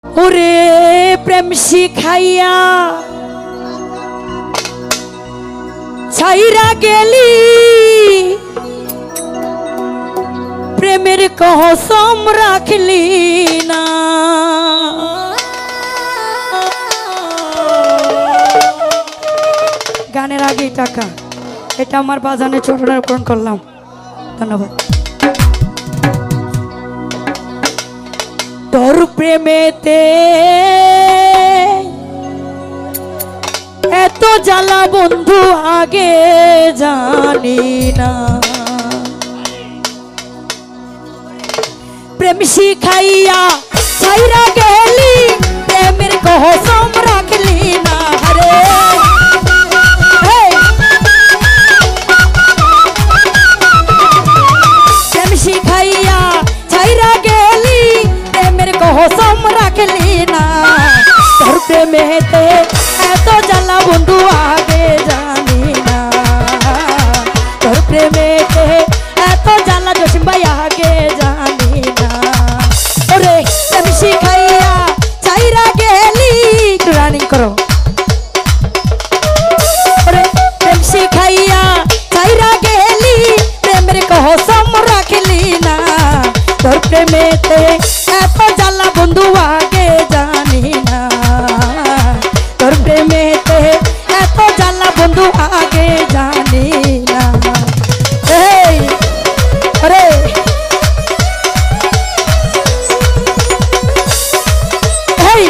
ওরে প্রেম শিখাইয়া ছাইরা গেলি প্রেমের কসম রাখলি না। গানের আগে টাকা এটা আমার বাজানে চরণে অর্পণ করলাম। ধন্যবাদ। তোর প্রেমেতে এত জ্বালা বন্ধু আগে জানি না। প্রেম শিখাইয়া ছাইরা গেলি প্রেমের কসম রাখলি না। রে প্রেম শিখাইয়া ছাইরা গেলি প্রেমের কসম রাখলি না। তোর প্রেমেতে এত জ্বালা বন্ধু আগে জানি না। তোর প্রেমেতে এত জ্বালা জসিম ভাই আগে জানি না। ওরে প্রেম শিখাইয়া ছাইরা গেলি একটু রানিং করো। ওরে প্রেম শিখাইয়া ছাইরা গেলি প্রেমের কসম রাখলি না। তোর প্রেমেতে এত জ্বালা বন্ধু আগে জানি না। তোর প্রেমেতে এত জ্বালা বন্ধু আগে জানি না। এই আরে এই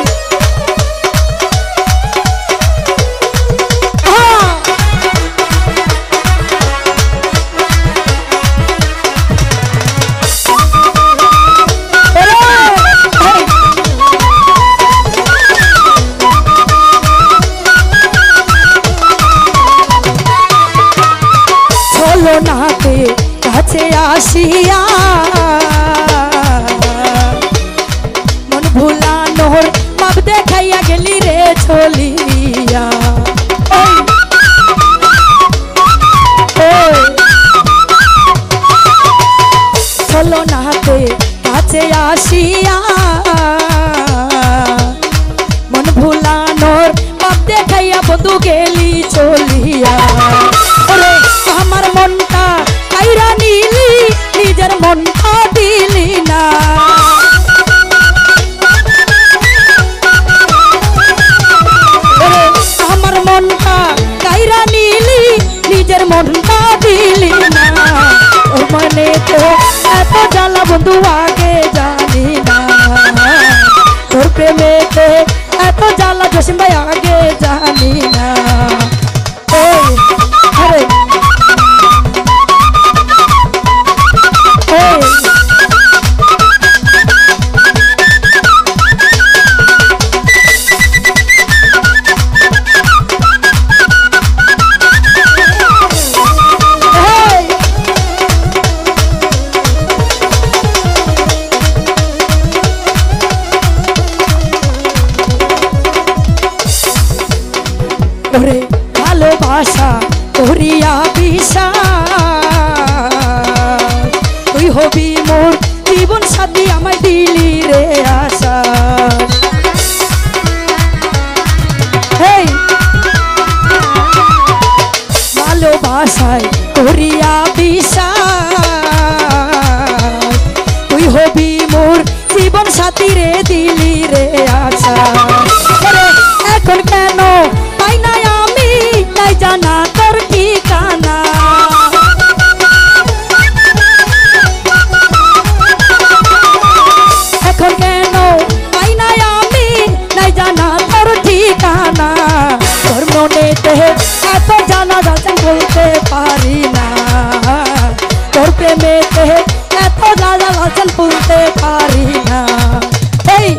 নাতে কাছে আসিয়া মন ভুলানোর মাপ দেখাইয়া গেলি রে চলিয়া। চলো নাতে কাছে আসিয়া মন ভুলানোর মাপ দেখাইয়া বন্ধু গেলি চলিয়া। আমার মনটা কাইরা নিলি নিজের মনটা দিলি না। আমার মনটা কাইরা নিলি নিজের মনটা দিলি না। ওর মনে তো এত জ্বালা বন্ধু আগে জানি না। তোর প্রেমেতে এত জ্বালা জসিম ভাই আগে জানি না। আরে ওরে ভালোবাসা করিয়া বিশ্বাস তুই হবি মোর জীবন সাথী আমায় দিলি রে আশা। ভালোবাসায় করিয়া বিশ্বাস তুই হবি মোর জীবন সাথী রে দিলি রে আশা। এখন কেন পাই না আমি তাই জানা তোর ঠিকানা। এখন কেন পাই না আমি তাই জানা তোর ঠিকানা। তোর মনেতে এত জানা যাচ্ছেন বলতে পারি না। তোর প্রেমেতে এত জানা যাচ্ছেন বলতে পারি না। এই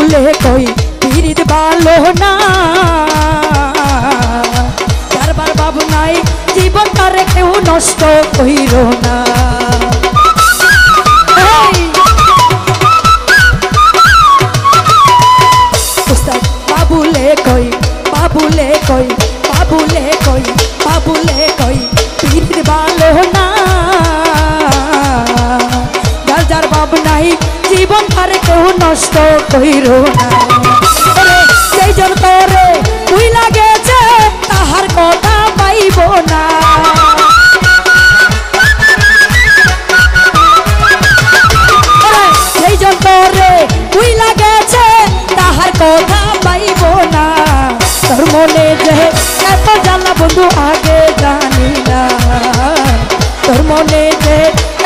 বাবুলে কই পিরিত ভালো না কারবার বাবু নাই জীবন তার কেউ নষ্ট কইর না বাবুলে কই বাবুলে কই বাবুলে কই বাবুলে কই পিরিত ভালো না যার যার বাবু নাই জীবন তার কেউ নষ্ট কইর না সেই জন করে তুই লাগেছে তাহার কথা পাইব না সেই জন করে তুই লাগেছে তাহার কথা পাইব না তোর মনে যে এত জ্বালা বন্ধু আগে জানি না তোর মনে যে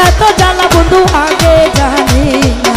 এত জ্বালা বন্ধু আগে জানি না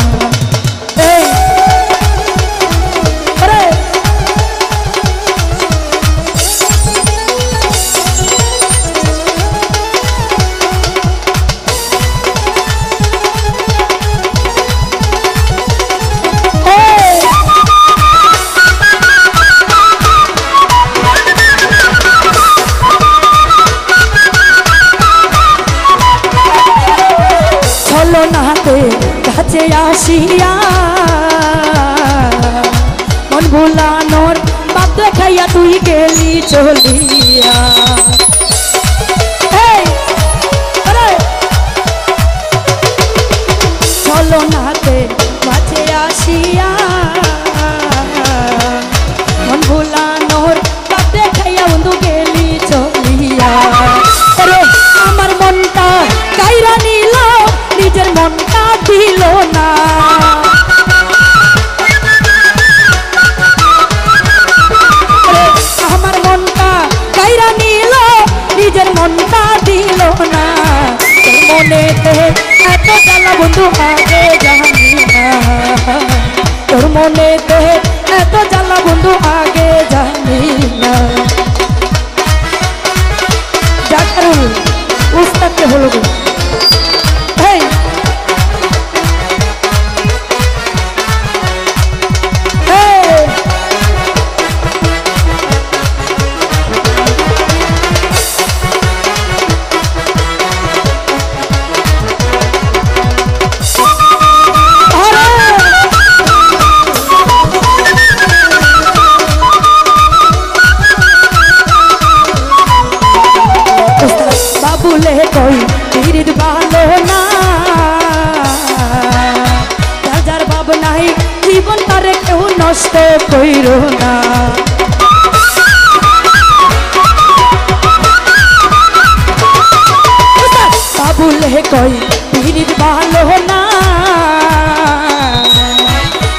নাতে কাছে আসিয়া মন ভুলানোর বাপ দেখাইয়া তুই গেলি চলিয়া চলো নাতে কাছে আসিয়া মন ভুলানোর বাপ দেখাইয়া বন্ধু গেলি চলিয়া আমার মনটা কাইরা নিল নিজের মনটা দিল না আমার মনটা কাইরা নিল নিজের মনটা দিল না মনেতে এত জ্বালা বন্ধু আগে জানি না তোর মনেতে এত জ্বালা বন্ধু আগে জানি না জাকারুল উস্তাদকে হলো গো বাবুলে কই পিরিত ভালো না যার যার বাব নাই জীবন তার কেউ নষ্ট কইর না বাবুলে কই পিরিত ভালো না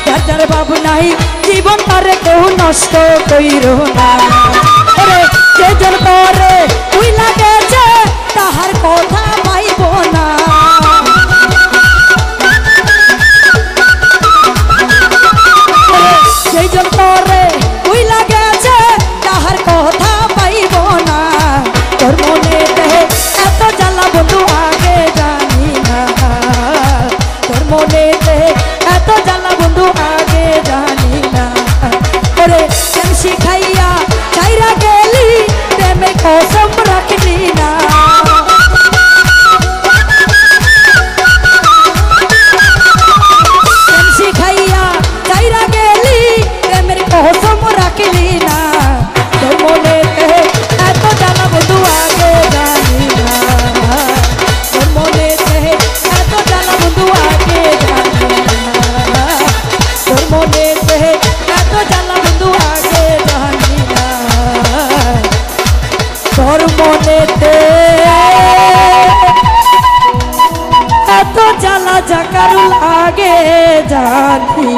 যার যার বাব নাই জীবন তার কেউ নষ্ট কইর না যে জন করে তুই লাগেছে তাহার কথা পাইব না সেই জন করে তুই লাগেছে তাহার কথা পাইব না তোর মনে এত জ্বালা বন্ধু আগে জানি না তোর মনে এত জ্বালা বন্ধু আগে জানি না ওরে কেন শিখাইয়া চাইরা গেলি প্রেমে কসম রাখলি না কেন শিখাইয়া চাইরা গেলি প্রেমের কসম রাখলি না তোর মনে এত জ্বালা বন্ধু আগে জানি না তোর মনে এত জ্বালা বন্ধু আগে জানি না তোর মনে এত জ্বালা বন্ধু আগে জানি না তোর মনেতে এত জ্বালা জাকারুল আগে জানি